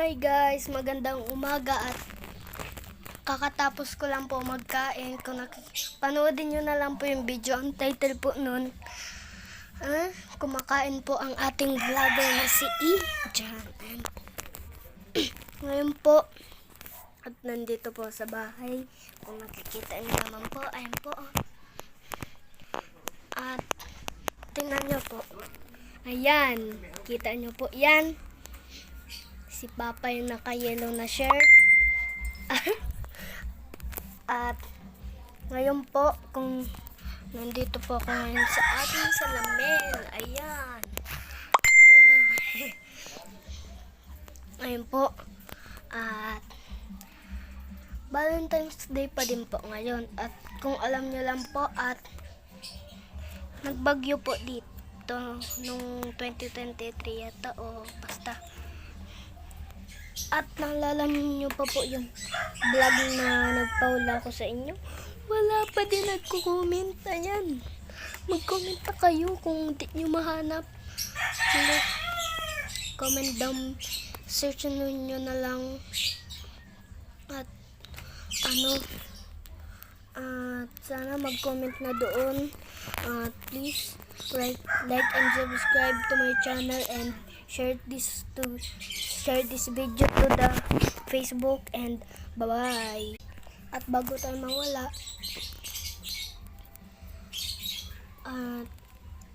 Hi guys, magandang umaga at kakatapos ko lang po magkain. Kung panoodin nyo na lang po yung video, ang title po nun, kumakain po ang ating vlogger na si Ijan. Ngayon po, at nandito po sa bahay, kung nakikita nyo naman po, ayan po. At tingnan nyo po, ayan, kita nyo po yan. Si Papa yung naka-yellow na shirt. At ngayon po, kung nandito po ako ngayon sa ating salamin. Ayan. Ngayon po. At Valentine's Day pa din po ngayon. At kung alam nyo lang po, at nagbagyo po dito nung 2023 yata o basta. At naalala niyo pa po yung vlog na nagpaula ko sa inyo. Wala pa din nagko-comment. Ayan. Mag-comment na kayo kung di nyo mahanap. Comment down. Search nyo na lang. At sana mag-comment na doon. Please like and subscribe to my channel and share this video to the Facebook and bye-bye. At bago tayo mawala,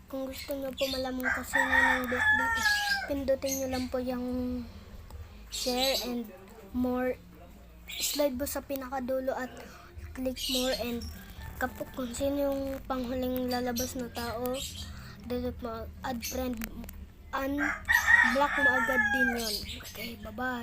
kung gusto nyo po malaman kasi ng birthday, pindutin nyo lang po yung share and more. Slide mo sa pinakadulo at click more, and kapag kung sino yung panghuling lalabas na tao, dito mo add friend, block mo agad din yun. Okay, bye-bye.